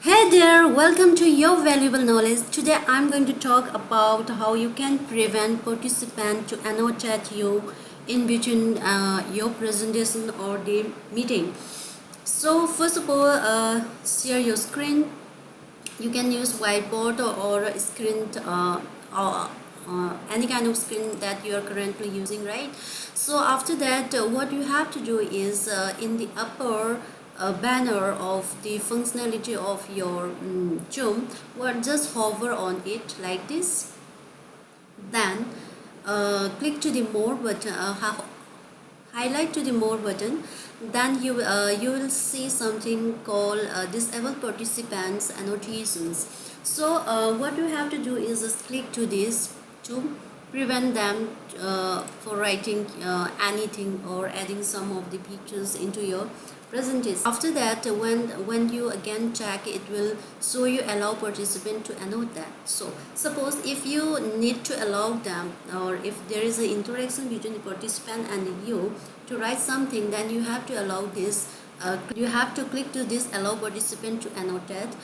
Hey there, welcome to your valuable knowledge. Today I'm going to talk about how you can prevent participant to annotate you in between your presentation or the meeting. So first of all, share your screen. You can use whiteboard or a screen or any kind of screen that you are currently using, right? So after that, what you have to do is in the upper banner of the functionality of your Zoom, just hover on it like this. Then click to the more button, highlight to the more button. Then you will see something called disable participants annotations. So what you have to do is just click to this to prevent them for writing anything or adding some of the pictures into your presentation. After that, when you again check, it will show you allow participant to annotate that. So suppose if you need to allow them, or if there is an interaction between the participant and you to write something, then you have to allow this. You have to click to this allow participant to annotate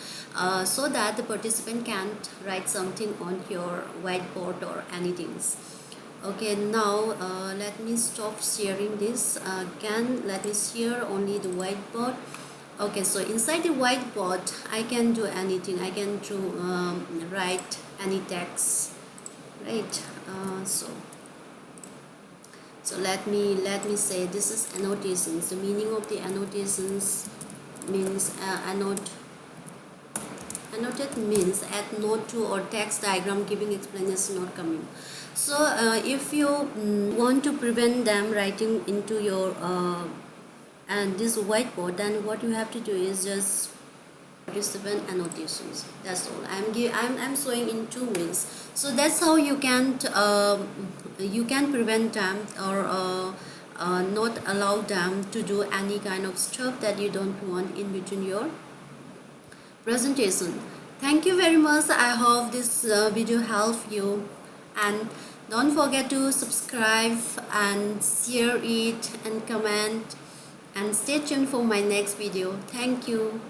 so that the participant can't write something on your whiteboard or anything. Okay, now let me stop sharing this. Again, let me share only the whiteboard. Okay, so inside the whiteboard I can do anything. I can write any text, right? So let me say this is annotations. The meaning of the annotations means annotate means add note to or text diagram giving explanation or comment. So if you want to prevent them writing into your and this whiteboard, then what you have to do is just participant annotations. That's all. I'm showing in two ways. So that's how you can prevent them or not allow them to do any kind of stuff that you don't want in between your presentation. Thank you very much. I hope this video helped you, and don't forget to subscribe and share it and comment, and stay tuned for my next video. Thank you.